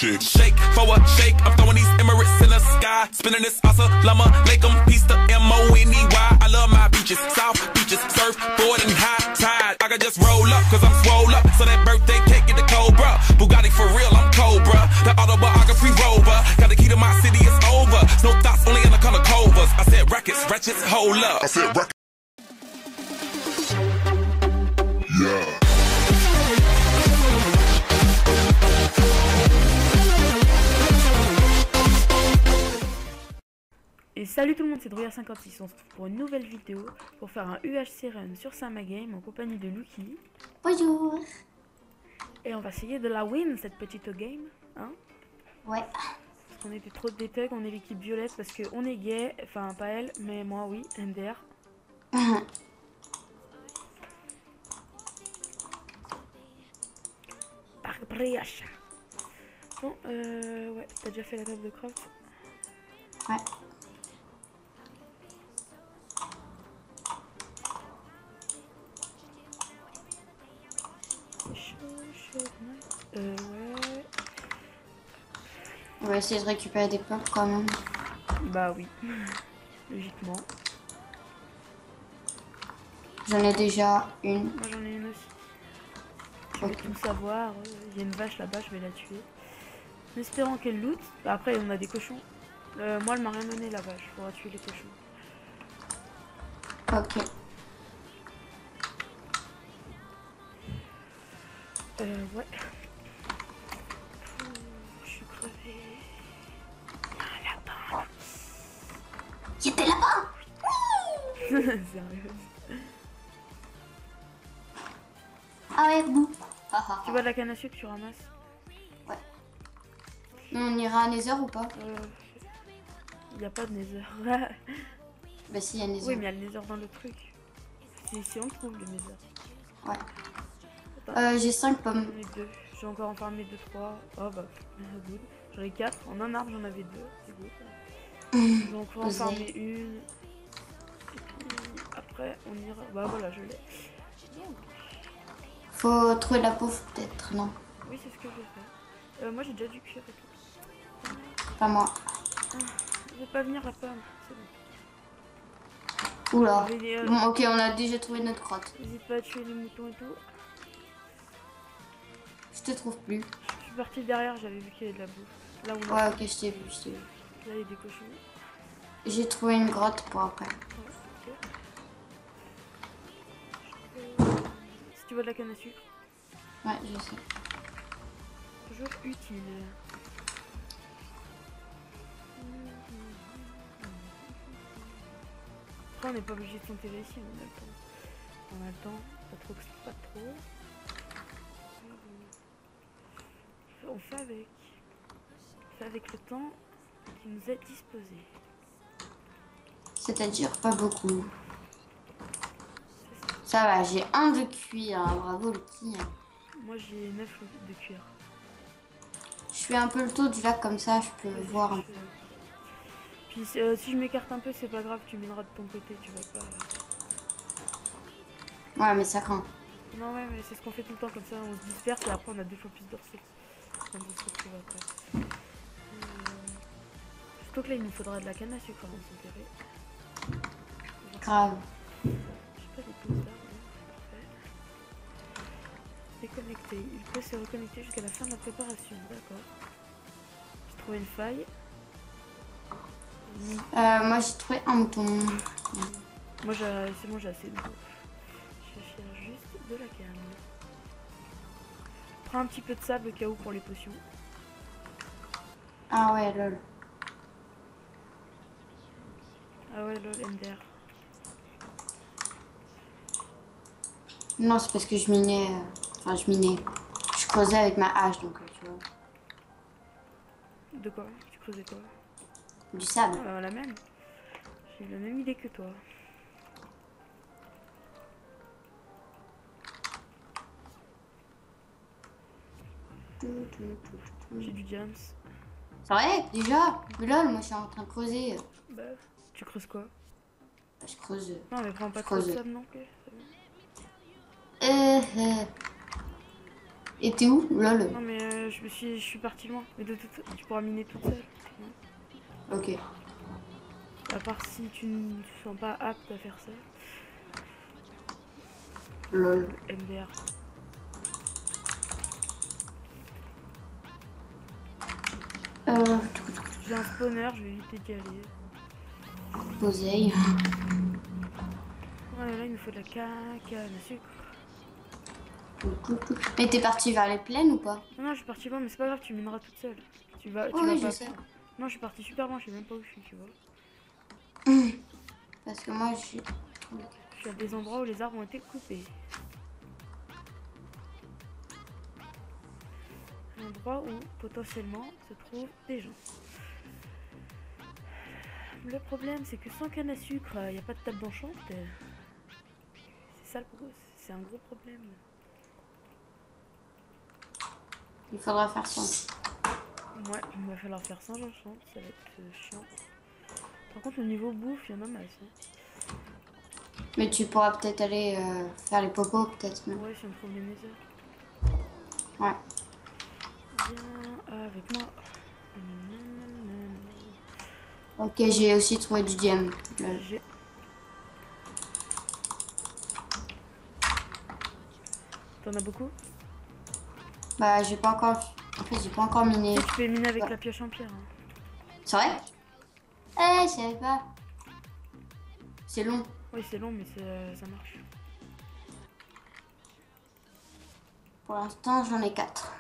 shake. Shake for a shake. I'm throwing these Emirates in the sky. Spinning this Assalamu alaikum. Peace to M-O-N-E-Y. I love my beaches, south beaches, surfboard and high tide. I can just roll up, cause I'm swole up. So that birthday cake get the Cobra. Bugatti for real, I'm Cobra. The autobiography rover. Got the key to my city, it's over. No thoughts, only in the color covers. I said rackets, ratchets, hold up. I said rackets. Yeah. Et salut tout le monde, c'est Drouillard56, on se retrouve pour une nouvelle vidéo pour faire un UHC Run sur Sama Game en compagnie de Lucky. Bonjour. Et on va essayer de la win cette petite game, hein. Ouais. Parce qu'on était trop de détails, on est l'équipe violette parce qu'on est gay, enfin pas elle, mais moi oui, MDR. Barbriacha. Bon, ouais, t'as déjà fait la table de craft? Ouais. Ouais. On va essayer de récupérer des pommes quand même. Bah oui, logiquement. J'en ai déjà une. Moi j'en ai une aussi. Je vais tout savoir. Il y a une vache là-bas, je vais la tuer. En espérant qu'elle loot. Bah, après on a des cochons. Moi elle m'a rien donné la vache, faudra tuer les cochons. Ok. Ouais. Je suis crevé. Ah là-bas. Il y a des lapins. Sérieux. Ah ouais, boum. Tu vois de la canne à sucre que tu ramasses? Ouais. On ira à Nether ou pas? Il n'y a pas de Nether. Bah si, il y a Nether. Oui, mais il y a le Nether dans le truc. C'est ici on trouve le Nether. Ouais. J'ai 5 pommes. J'en ai 2. J'ai encore en farmé 2-3. Oh bah, good. J'en ai 4. En un arbre, j'en avais 2. C'est good. J'ai encore en farmé une. Et puis après, on ira. Bah voilà, je l'ai. Faut trouver la pauvre peut-être, non? Oui, c'est ce que je vais faire. Moi, j'ai déjà du cuir et tout. Pas moi. Je vais pas venir à pomme. C'est bon. Oula. Bon, ok, on a déjà trouvé notre grotte. N'hésite pas à tuer les moutons et tout. Je te trouve plus. Je suis partie derrière, j'avais vu qu'il y avait de la bouffe. Là où ouais, ok, je t'ai vu, Là, il y a des cochons. J'ai trouvé une grotte pour après. Ouais, okay. Si tu veux de la canne à sucre. Ouais, je sais. Toujours utile. Après, on n'est pas obligé de s'enterrer ici, on a le temps. On a le temps, pas trop. On fait avec. On fait avec le temps qui nous est disposé. C'est-à-dire pas beaucoup. Ça va, j'ai un de cuir, hein. Bravo le petit. Moi j'ai 9 de cuir. Je fais un peu le tour du lac comme ça, je peux voir un peu. Puis si je m'écarte un peu, c'est pas grave, tu mineras de ton côté, tu vas pas. Ouais, mais ça craint. Non, ouais, mais c'est ce qu'on fait tout le temps, comme ça on se disperse et après on a 2 fois plus de ressources. On se retrouve après. Surtout que là il nous faudra de la canne à sucre avant de s'enterrer. Grave. J'ai pas des pouces d'arbres, parfait. Déconnecté. Il peut se reconnecter jusqu'à la fin de la préparation, d'accord. J'ai trouvé une faille. Moi j'ai trouvé un mouton. Moi c'est bon, j'ai assez de bouffe. Je cherche juste de la canne. Prends un petit peu de sable au cas où pour les potions. Ah ouais, lol. Ah ouais, lol, MDR. Non, c'est parce que je minais. Enfin, je creusais avec ma hache, donc tu vois. De quoi? Tu creusais quoi? Du sable. Ah, la même. J'ai eu la même idée que toi. J'ai du jams. C'est vrai, déjà? Mais lol, moi je suis en train de creuser. Bah, tu creuses quoi? Je creuse. Non, mais prends pas trop de sable non plus. Et t'es où? Lol. Non mais je suis parti loin. Mais tu pourras miner toute seule. Ouais. Ok. À part si tu ne te sens pas apte à faire ça. Lol. MDR. J'ai un spawner, je vais éviter d'y aller. Poseille. Ouais, là il nous faut de la canne à sucre. Mais t'es parti vers les plaines ou pas? Non, je suis parti loin, mais c'est pas grave, tu mineras toute seule. Tu vas Oui, je pas. sais. Non, je suis parti super loin, je sais même pas où je suis, tu vois. Parce que moi, je suis... Je suis à des endroits où les arbres ont été coupés. Un endroit où potentiellement se trouvent des gens. Le problème, c'est que sans canne à sucre, il n'y a pas de table d'enchant. C'est ça le gros, c'est un gros problème. Il faudra faire ça. Ouais, il va falloir faire sans enchant, ça va être chiant. Par contre, au niveau bouffe, il y en a masse. Hein. Mais tu pourras peut-être aller faire les popos, peut-être. Non? Ouais, si on trouve les nether. Ouais. Viens avec moi. Ok, j'ai aussi trouvé du diamant. J'ai... T'en as beaucoup? Bah, j'ai pas encore... En fait, j'ai pas encore miné. Tu peux miner avec la pioche en pierre. Hein. C'est vrai? Eh, je savais pas. C'est long. Oui, c'est long, mais ça marche. Pour l'instant, j'en ai 4.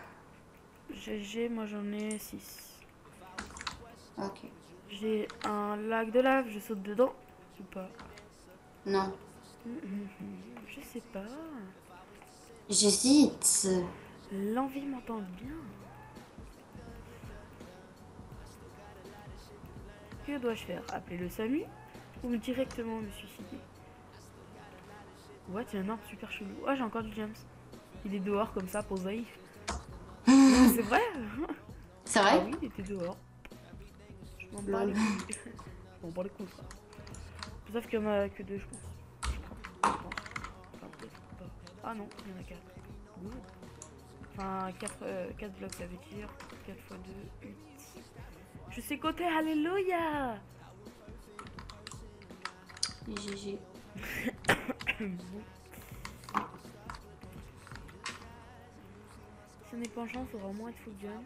GG, moi j'en ai 6. Ok. J'ai un lac de lave, je saute dedans ou pas? Non. Je sais pas. J'hésite. L'envie m'entend bien. Que dois-je faire? Appeler le SAMU ou directement me suicider? Ouais, tiens, un arbre super chelou. Ah, j'ai encore du James. Il est dehors comme ça, posé. C'est vrai? C'est Ah vrai? oui, il était dehors. Je m'en bats les couilles. Je m'en bats les couilles, frère. Sauf qu'il y en a que 2, je pense. Enfin, peut-être pas. Ah non, il y en a 4. Enfin, 4 blocs, ça veut dire 4 x 2, 8. Je sais compter, alléluia! GG. Si on n'est pas en chance, on va au moins être full James.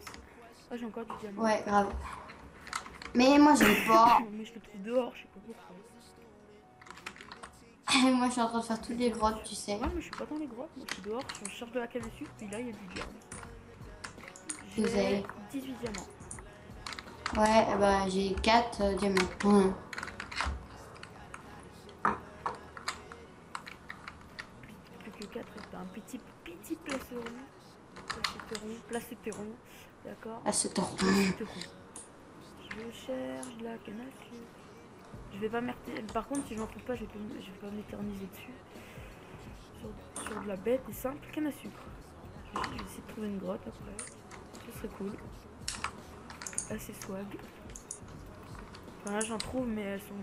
Ah, j'ai encore du diamant. Ouais, grave. Mais moi, j'aime pas. Mais je le trouve dehors, je sais pas pourquoi. Moi, je suis en train de faire toutes les grottes, tu sais. Ouais, mais je suis pas dans les grottes, moi je suis dehors, je cherche de la canne à sucre, puis là il y a du diamant. Vous J'ai avez 18 diamants. Ouais, bah, j'ai 4 diamants. Plus que 4, c'est un petit placeron. Placeteron, d'accord. Ah, c'est ton. Placeteron. Je cherche de la canne à sucre. Je vais pas m'éterniser. Par contre, si j'en trouve pas, je vais pas m'éterniser dessus. Sur de la bête et simple canne à sucre. Je vais essayer de trouver une grotte après. Ce serait cool. Assez swag. Enfin là j'en trouve mais elles sont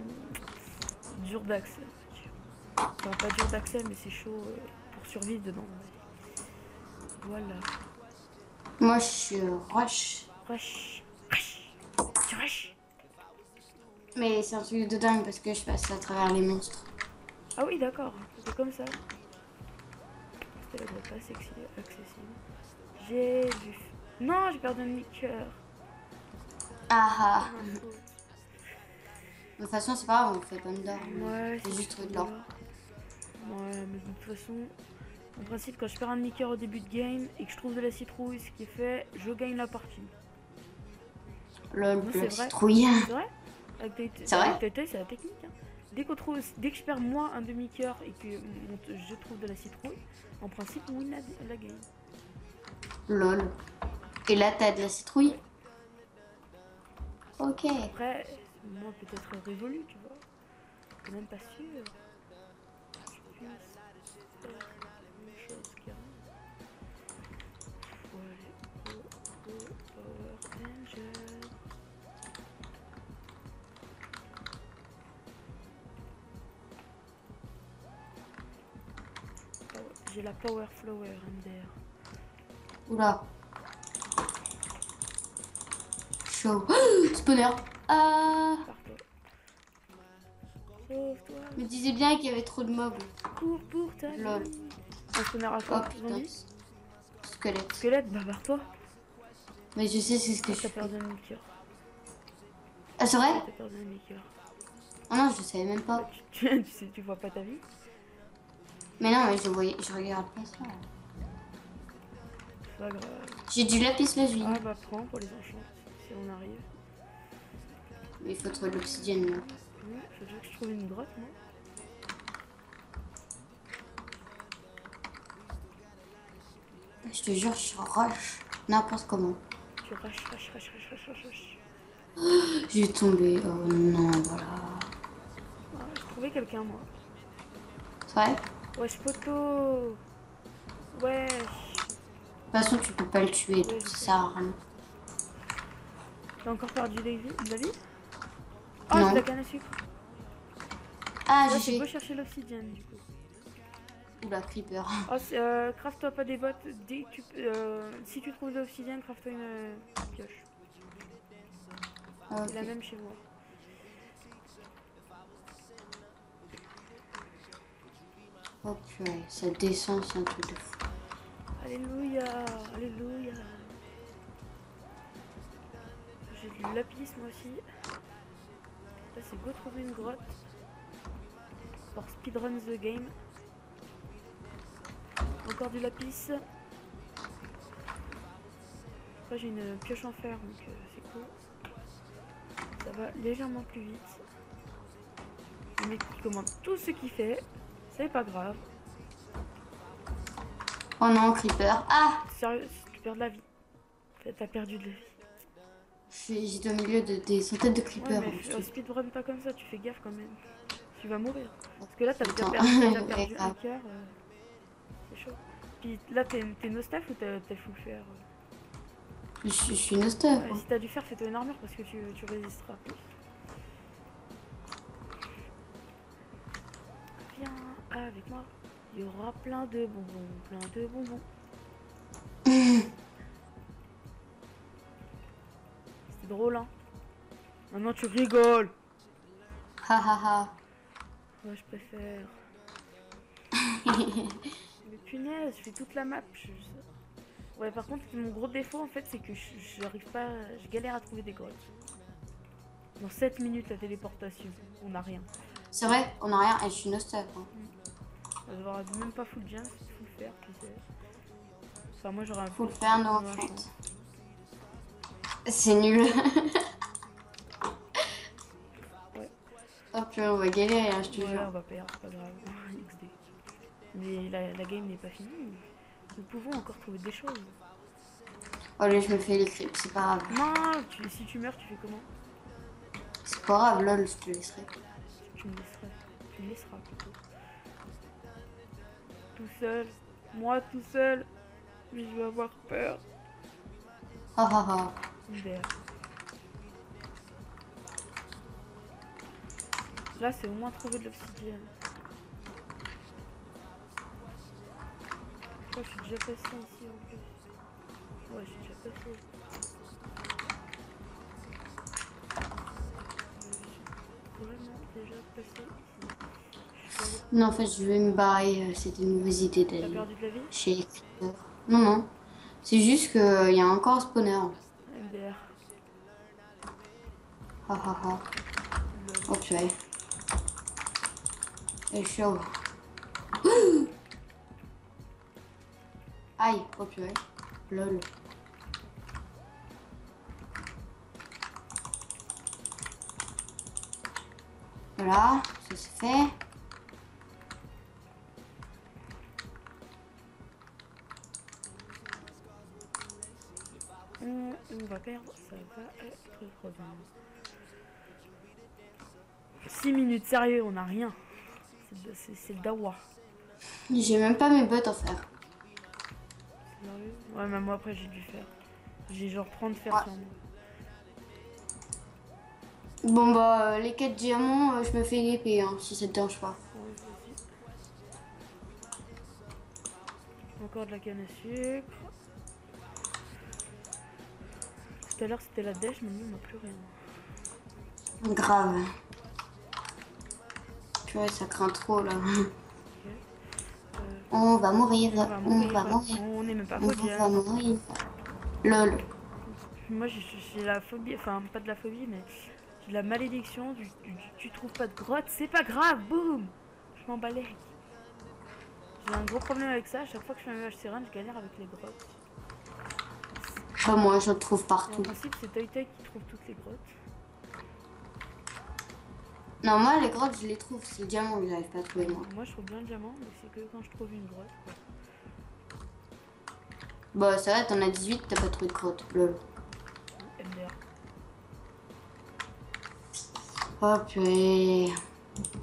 dures d'accès. Enfin pas dures d'accès mais c'est chaud pour survivre dedans. Voilà. Moi, je suis rush. Rush. Tu rush. Mais c'est un truc de dingue parce que je passe à travers les monstres. Ah oui d'accord, c'est comme ça. C'était la grotte pas accessible. J'ai vu. Non, j'ai perdu un demi-cœur. Ah ah. De toute façon, c'est pas grave, on fait pas d'or. Ouais, c'est juste trouver de l'or. Ouais, mais de toute façon, en principe, quand je perds un demi-cœur au début de game et que je trouve de la citrouille, ce qui est fait, je gagne la partie. Lol, C'est la vrai. citrouille. C'est vrai? C'est vrai? C'est la technique. Hein. Dès que je perds moi un demi-cœur et que je trouve de la citrouille, en principe, on win la game. Lol. Et là, t'as de la citrouille? Ok. Après, moi peut-être révolu, tu vois. Je suis même pas sûr. Je puisse faire une chose qui arrive. Faut aller au Power Ranger. J'ai la Power Flower MDR. Oula. Chaud. Spawner. Ah. Pars-toi. Sauve-toi. Je me disais bien qu'il y avait trop de mobs. Cours pour ta vie. Lol. Un spawner à Oh quoi? putain. Zombie? Squelette. Squelette, bah barre-toi. Mais je sais c'est ce que je T'as fais. perdu un cœur. Ah c'est vrai? T'as perdu un cœur. Ah non, je savais même pas. Tu vois pas ta vie? Mais non, mais je regarde pas ça. C'est pas grave. J'ai du lapis lazuli. Ah bah prends pour les enchantes, si on arrive. Mais il faut trouver de l'obsidienne là. Ouais, faut déjà que je trouve une grotte, moi. Je te jure, je rush n'importe comment. Tu rush. J'ai tombé. Oh non, voilà. Ah, j'ai trouvé quelqu'un, moi. C'est vrai? Wesh, poteau. Wesh. De toute façon, tu peux pas le tuer, donc ça sert à rien. T'as encore perdu de la vie? Oh, Non. c'est de la canne à sucre. Ah, Là, tu j'ai. peux chercher l'obsidienne, du coup. Oula, creeper. Oh, craft-toi pas des bottes. Si tu trouves de l'obsidienne, craft-toi une pioche. Ah, C'est la ok. même chez moi. Oh purée, ça descend, c'est un truc de fou. Alléluia, alléluia. J'ai du lapis moi aussi. Là c'est go trouver une grotte. Pour speedrun the game. Encore du lapis. Après j'ai une pioche en fer donc c'est cool. Ça va légèrement plus vite. Le mec qui commande tout ce qu'il fait. C'est pas grave. Oh non, creeper. Ah! Sérieux, tu perds de la vie. T'as perdu de la vie. J'étais au milieu de des centaines de Ouais, creepers. mais speedrun pas comme ça, tu fais gaffe quand même. Tu vas mourir. Parce que là, t'as déjà Attends. perdu un Ouais, cœur. C'est chaud. Puis là, t'es no staff ou t'as full fer? je suis une stuff. Ouais, si t'as du fer, fais-toi une armure parce que tu résisteras plus. Viens avec moi. Il y aura plein de bonbons. C'est drôle, hein. Maintenant, tu rigoles. Ha ha ha. Moi, je préfère. Mais punaise, je fais toute la map. Ouais, par contre, mon gros défaut, en fait, c'est que j'arrive pas... Je galère à trouver des grottes. Dans 7 minutes, la téléportation. On n'a rien. C'est vrai, on a rien et je suis une stuff. Hein. On va devoir même pas full jump, full faire, tu sais. Enfin, moi, j'aurais un Faut le faire, non, en un fait. champ. C'est nul. Ouais. Oh purée, on va galérer, hein, je te Ouais, jure. on va perdre, c'est pas grave. XD. Mais la game n'est pas finie. Nous pouvons encore trouver des choses. Oh là, je me fais les creeps, c'est pas grave. Non, si tu meurs, tu fais comment? C'est pas grave, lol, je te laisserai. Tu me laisseras. Tu me laisseras plutôt. Tout seul. Moi tout seul. Mais je vais avoir peur. Ha ha ha. Hiver. Là, c'est au moins trouver de l'obsidienne. Je crois que je suis déjà passé ici en plus. Ouais, je suis déjà passé. Je suis vraiment déjà passé ici. Non, en fait, je vais me barrer. C'était une mauvaise idée T'as d'aller perdu de la vie? chez les creepers. Non, non. C'est juste qu'il y a encore un spawner. MDR. Ha ha ha. Oh purée. Et chaud. Aïe, oh purée. Lol. Voilà, ça c'est fait. On va perdre, ça va être crevant. 6 minutes, sérieux, on n'a rien. C'est le dawa. J'ai même pas mes bottes en fer. Sérieux? Ouais, même moi après j'ai dû faire. J'ai genre 30 fer Ouais. sur moi. Bon bah les 4 diamants, je me fais une épée hein, si ça te dérange pas. Ouais, vas-y. Encore de la canne à sucre. tout à l'heure c'était la dèche, maintenant on n'a plus rien. Grave. Purée, ça craint trop là. On va mourir, on va mourir. On n'est même pas On phobie. va mourir. Lol. Moi j'ai la phobie, enfin pas de la phobie, mais j'ai la malédiction tu trouves pas de grotte, c'est pas grave, boum. Je m'en bats les. J'ai un gros problème avec ça, à chaque fois que je fais un MH Serein, je galère avec les grottes. Pas moi, je trouve Et en partout. principe c'est Toy Toy qui trouve toutes les grottes. Non, moi les grottes, je les trouve. C'est le diamant que j'arrive pas à trouver moi. Moi je trouve bien le diamant, mais c'est que quand je trouve une grotte. Quoi. Bah, ça va, t'en as 18, t'as pas trouvé de grotte. Lol. MDR. Oh purée.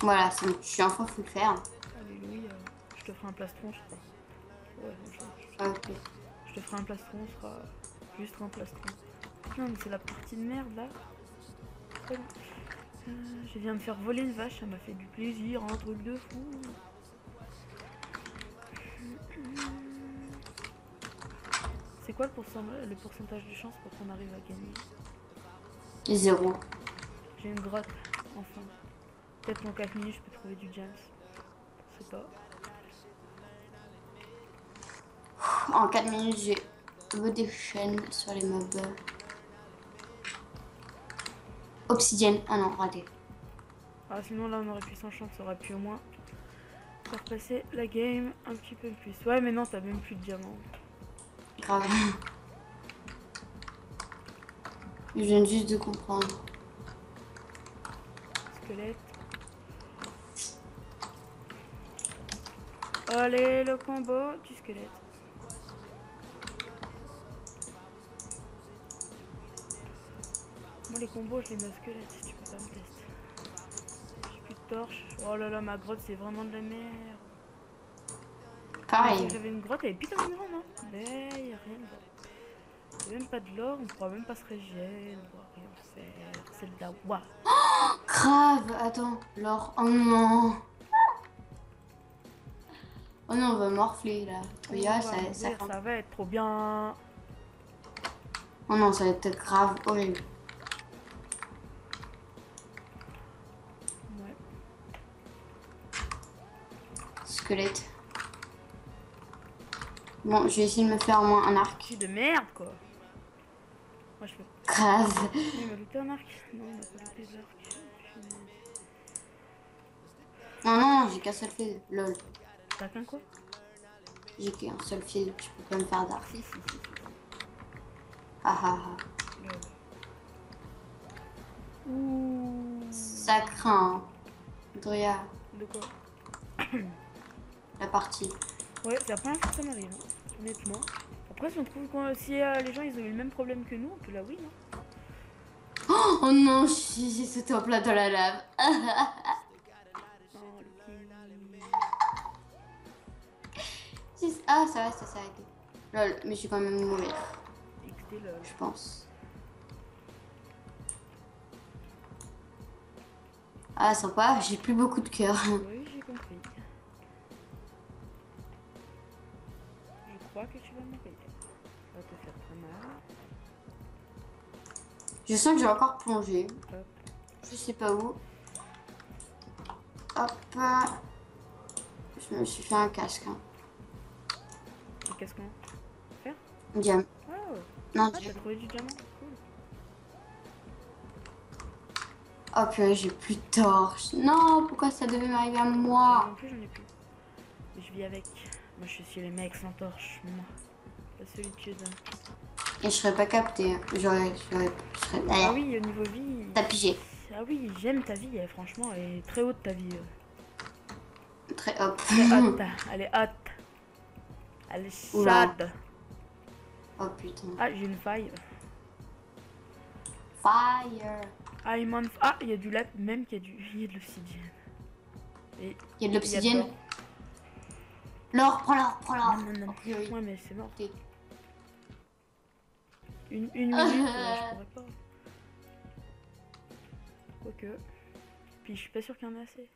Voilà, c'est bon. Je suis enfin full faire. Alléluia. Je te ferai un plastron, je crois. Ouais, Ok. je te ferai un plastron, ce sera juste un plastron. Non, mais c'est la partie de merde là. Je viens de faire voler une vache, ça m'a fait du plaisir, un truc de fou. C'est quoi le pourcentage de chance pour qu'on arrive à gagner? 0. J'ai une grotte, enfin. Peut-être qu'en 4 minutes je peux trouver du James. Je sais pas. En 4 minutes, j'ai des chaînes sur les mobs. Obsidienne. Ah non, raté. Ah sinon là on aurait pu s'enchanter, ça aurait pu au moins faire passer la game un petit peu plus. Ouais mais non, t'as même plus de diamants. Grave. Je viens juste de comprendre. Squelette. Allez, le combo du squelette. Moi les combos je les mets au squelette si tu peux pas me tester. J'ai plus de torche. Oh là là, ma grotte c'est vraiment de la merde. Pareil. J'avais une grotte, elle est putain de grande, hein. Mais y a rien dedans. Y'a même pas de l'or, on pourra même pas se régénérer, on pourra rien faire. C'est de la wa. Grave. Attends. L'or. Oh non. Oh non, on va morfler là. Regarde, ça. Ça va être trop bien. Oh non, ça va être grave horrible. Ouais. Squelette. Bon, je vais essayer de me faire au moins un arc. C'est de merde quoi. Moi je peux. Grave. Il m'a looté un arc. Non, il m'a pas looté l'arc. Non, non, j'ai qu'un seul fil. Lol. T'as qu'un quoi? J'ai qu'un seul fil. Je peux pas me faire d'arc. Si. Ah ah ah. Ouh. Ça craint. Hein. Dria, De quoi? la partie. Ouais, c'est la première fois que ça m'arrive, hein, honnêtement. Après, si on trouve si les gens ils ont eu le même problème que nous, on peut la win. Hein. Oh non, j'ai sauté en plein dans la lave. Oh, Ah, ça va, ça s'est arrêté. Lol, mais je suis quand même mourir. Je pense. Ah, sympa, j'ai plus beaucoup de cœur. Oui, j'ai compris. Je crois que tu vas mourir. Ça va te faire très mal. Je sens que j'ai encore plongé. Hop. Je sais pas où. Hop. Je me suis fait un casque. Hein. Et qu'est-ce qu'on va faire? Diam. Oh, Non, t'as trouvé du diamant. Cool. Oh purée, j'ai plus de torche. Non, pourquoi ça devait m'arriver à moi? Non plus, j'en ai plus. Mais je vis avec. Moi, je suis les mecs sans torche. Moi. La solitude. Et je serais pas capté. J'aurais. Ah oui, au niveau vie. T'as pigé. Ah oui, j'aime ta vie, franchement, elle est très haute ta vie. Très hop. Très haute, elle est haute. Elle est Oula. chaude. Oh putain. Ah, j'ai une faille. Fire. Ah, il y a du lac, même qu'il y a il y a de l'obsidienne. Et Il y a de l'obsidienne. L'or, prends-l'or, prends-l'or. Non. Okay, oui. Ouais, mais c'est mort. Okay. Une minute, je pourrais pas. Quoique. Puis je suis pas sûr qu'il y en ait assez.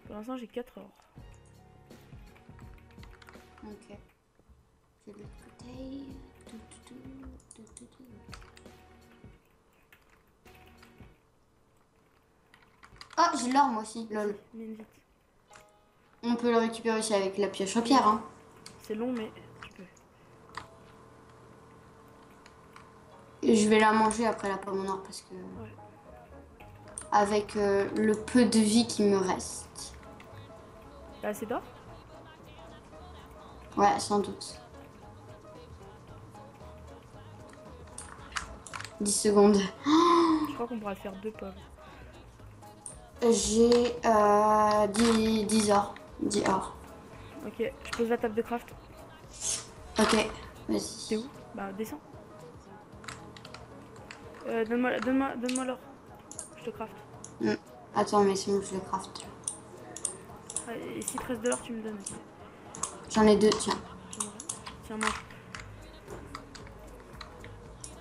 Pour l'instant, j'ai 4 or. Ok. Je vais de l'autre côté. bataille. Oh, j'ai l'or moi aussi, lol. Mine vite. On peut le récupérer aussi avec la pioche en pierre. Hein. C'est long, mais tu peux. Et je vais la manger après la pomme en or parce que... Ouais. Avec le peu de vie qui me reste. T'as assez d'or? Ouais, sans doute. 10 secondes. Je crois qu'on pourra faire 2 pommes. J'ai 10 or. 10 or. Ok, je pose la table de craft. Ok, T'es vas-y. où? Bah descends. Donne-moi l'or. Je te craft. Attends, mais sinon je le craft. Et si te reste de l'or, tu me donnes. Ok. J'en ai 2, tiens. Tiens, mange.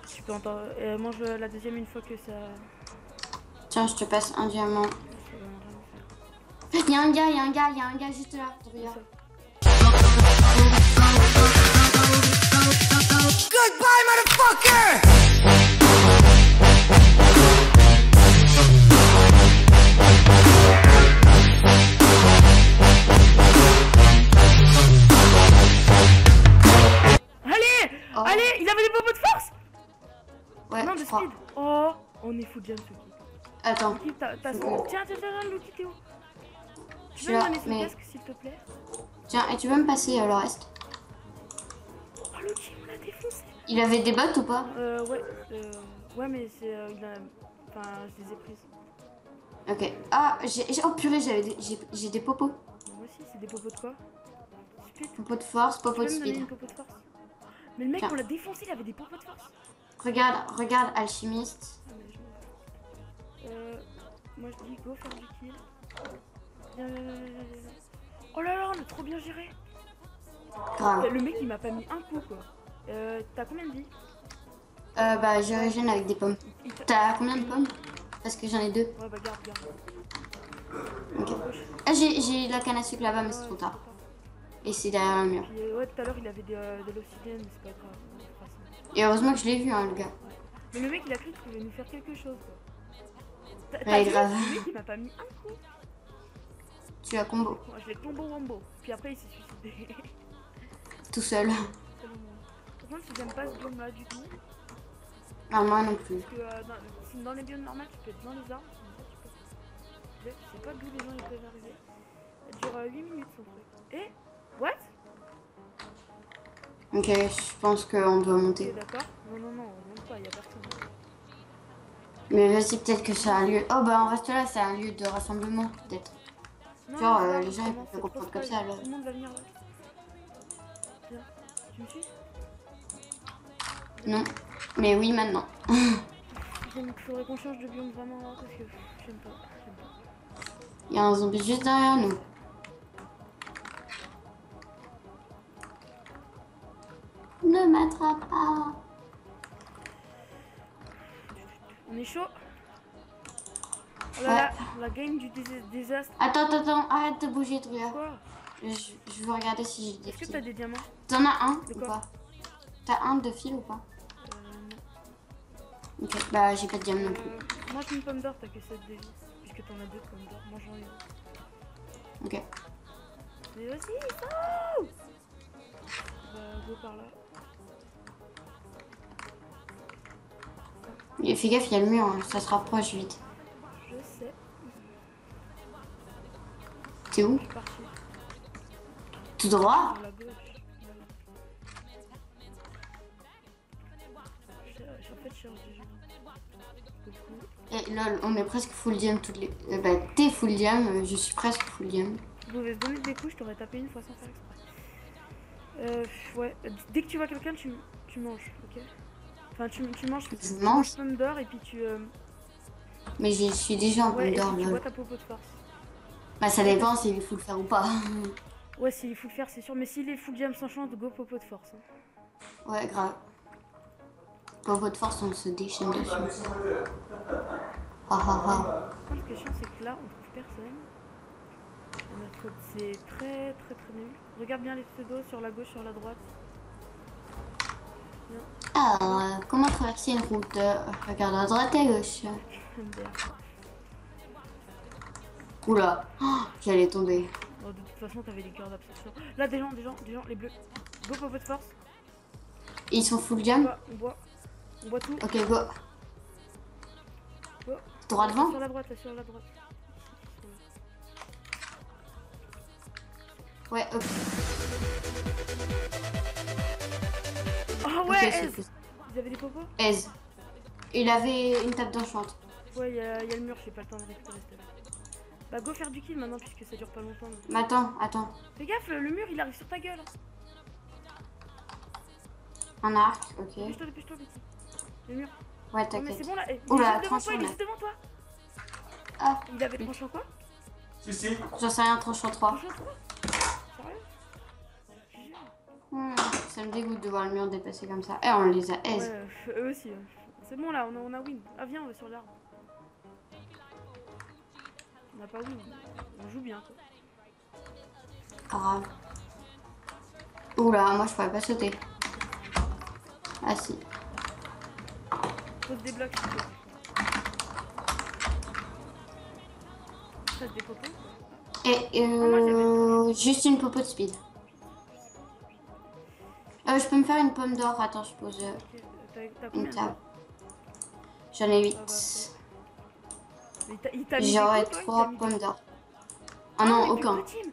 Tu peux entendre. Mange la deuxième une fois que ça. Tiens, je te passe un diamant. Ça va rien faire. Il y a un gars juste là. Regarde. Goodbye, motherfucker! Allez! Oh. Allez! Il avait des bobos de force! Ouais, Non, de je crois. speed! Oh! On est fou de jam, Suki. Attends. Suki, t'as son. Oh. Tiens, Lucky, Théo! Je Tu suis peux me là, donner son mais... casque, s'il te plaît? Tiens, et tu veux me passer le reste? Oh, Lucky, on l'a défoncé! Il avait des bottes ou pas? Ouais, mais c'est. Enfin, je les ai prises. Ok. Ah, oh purée, j'ai des popos. Moi aussi, c'est des popos de quoi? Speed? Popos de force, Tu popos peux de me donner speed. une popo de force? Mais le mec, Tiens. on l'a défoncé, il avait des popos de force! Regarde, alchimiste. Ah, mais moi je dis go faire du kill. Viens. Oh là là, on a trop bien géré. Grave. Le mec il m'a pas mis un coup quoi. T'as combien de vie? Bah, je régène avec des pommes. T'as combien de pommes? Parce que j'en ai 2. Ouais bah garde. Ok. Ah, j'ai la canne à sucre là-bas, mais c'est trop tard. Et c'est derrière le mur. Puis, ouais, tout à l'heure il avait de l'obsidienne, mais c'est pas grave. On fera ça. Et heureusement que je l'ai vu, hein, le gars. Mais le mec il a cru qu'il pouvait nous faire quelque chose quoi. Ouais, Vu, grave. le mec il m'a pas mis un coup. Tu as combo. Moi je l'ai combo wombo. Puis après il s'est suicidé. Tout seul. Par contre si j'aime pas ce biome là du tout. Ah, moi non plus. Parce que dans les biomes normaux tu peux être dans les arbres. Je sais pas d'où les gens ils peuvent arriver. Ça dure 8 minutes son truc. Et what? Ok, je pense qu'on doit Ok monter. d'accord. Non, on monte pas, y'a personne. Mais vas-y, peut-être que c'est un lieu... Oh bah on reste là, c'est un lieu de rassemblement, peut-être. Non, Genre, ça va, les gens, ils vraiment, peuvent c'est comprendre trop comme style. ça, là. Tout le monde va venir là. Viens, tu me suis? Non. Mais oui, maintenant. Il faudrait qu'on change de biome vraiment là, parce que j'aime pas. Il y a un zombie juste derrière nous. Ne m'attrape pas. On est chaud. Oh là là, la game du désastre. Attends, arrête de bouger, Druya. Quoi? Je veux regarder si j'ai des Est-ce que t'as fils. des diamants? T'en as un De ou quoi? pas? T'as un de fil ou pas? Non. Ok, bah j'ai pas de diamant non plus. Mange une pomme d'or, t'as que 7 de vie. Puisque t'en as 2 pommes d'or, mange-en une. Ok. Mais vas-y, go! Bah, go par là. Et fais gaffe, il y a le mur, hein, ça se rapproche vite. Je sais, T'es où? je suis parti. Tout droit? Par la gauche. En fait, je cherche des gens. Coucou. Et lol, on est presque full diam toutes les... bah t'es full diam, je suis presque full diam. Tu pouvais se donner des coups, je t'aurais tapé une fois sans faire exprès. Ouais, dès que tu vois quelqu'un, tu manges, ok? Enfin, tu manges, Je mange? pomme d'or et puis tu... Mais je suis déjà en ouais, pomme et d'or, puis tu bois lol. ta popo de force. Bah ça dépend s'il faut le faire ou pas. Ouais, s'il faut le faire, c'est sûr. Mais s'il est full jam sans chance, go popo de force. Hein. Ouais, grave. Pour votre force, on se déchaîne dessus. Ah ah ah. Par contre, ce qui est chiant, c'est que là, on trouve personne. C'est très nul. Regarde bien les pseudos sur la gauche, sur la droite. Alors, comment traverser une route? Regarde à droite et à gauche. MDR. Oula, oh, j'allais tomber. Oh, de toute façon, t'avais des cœurs d'absorption. Là, des gens, les bleus. Go, Popo de force. Ils sont full jump? On boit tout. Ok, go. Go. Droit devant? Sur la droite, là, sur la droite. Ouais, ok. Oh ouais, Ok, Ez. c'est Vous avez des popos? Ez. Il avait une table d'enchante. Ouais, il y a le mur, j'ai pas le temps de récupérer cette table. Bah go faire du kill maintenant puisque ça dure pas longtemps. Donc. Mais attends. Fais gaffe, le mur il arrive sur ta gueule. Un arc, ok. Dépêche-toi, petit. Le mur. Ouais, Non, mais t'inquiète. c'est bon là. Oula, Il est devant toi, tranchant il est là. juste devant toi. Ah, Il avait tranchant quoi? Si. j'en sais rien, tranchant 3. Tranchant 3? Sérieux? Ça me dégoûte de voir le mur dépasser comme ça. Eh, on les a aise. Ouais, eux aussi. C'est bon là, on a win. Ah viens, on va sur l'arbre. On n'a pas win. On joue bien quoi. Grave. Oula, moi je pourrais pas sauter. Ah si. Pose des blocs. Ça des popos. Et juste une popo de speed. Je peux me faire une pomme d'or. Attends, je pose Ok, t'as une combien de table. blocs? J'en ai Ah 8. Mais il t'a mis J'aurais des coups, toi, 3 il t'a mis pommes des- d'or. Ah non, mais aucun. t'es team.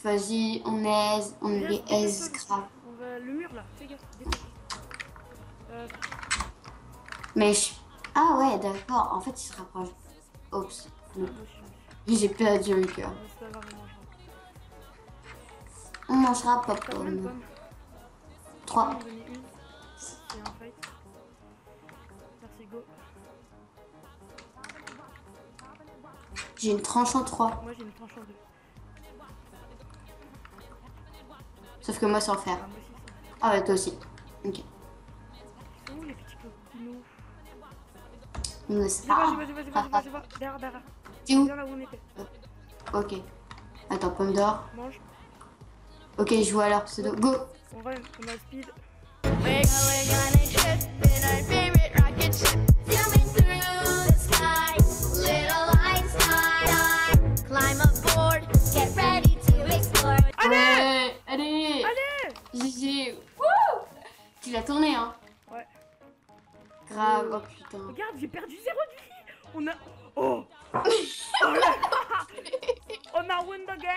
Vas-y, on aise, on les aise grave. On va le mur là, fais gaffe. Dépêche. Mais ah ouais, d'accord. En fait, il se rapproche. Oups. Non. J'ai perdu un cœur. Ça va, on mangera. On mangera pas T'as combien de pomme. pommes? 3. On en donne une. C'est un fight. Merci, go. J'ai une tranche en 3. Moi j'ai une tranche en 2. Sauf que moi sans fer. Ah, moi aussi ça. Ah ouais, toi aussi. Ok. Ils sont où les petits coquinous? On ne sait pas. Je vois. Derrière. T'es où? Viens là où on était. Ok. Attends, pomme d'or. Mange. Ok, je vois alors pseudo. Go! On va, on a speed. We're going on a trip in our favorite rocket ship, zooming through the sky. Little Einstein, climb aboard, get ready to explore. Ouais! Allez! Allez! GG! Wouh! Tu l'as tourné, hein? Ouais. Grave, oh putain. Regarde, j'ai perdu 0 de vie. On a... Oh, oh là là. On a win the game.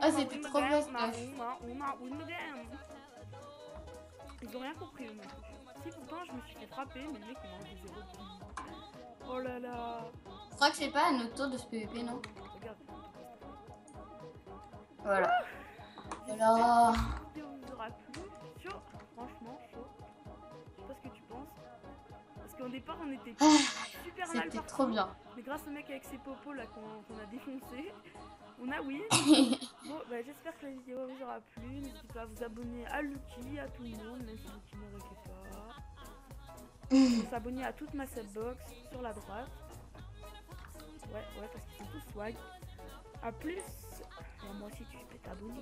Ah, c'était trop bien, On a win the game. Ils ont rien compris, eux non plus. Si, pourtant, je me suis fait frapper, mais le mec, il m'a enlevé 0 de vie. Oh là là. Je crois que c'est pas à notre tour de ce PVP, non? Regarde. Voilà. Voilà. vidéo vous aura plu. Chaud, franchement chaud. Je sais pas ce que tu penses. Parce qu'au départ on était super mal C'était partis. trop bien. Mais grâce au mec avec ses popos là qu'on a défoncé, on a win. Bon bah j'espère que la vidéo vous aura plu. N'hésitez pas à vous abonner à Lucky, à tout le monde, même si Lucky ne refait pas. S'abonner à toute ma subbox sur la droite. Ouais parce qu'ils sont tous swag. A plus. Moi aussi tu peux t'abonner.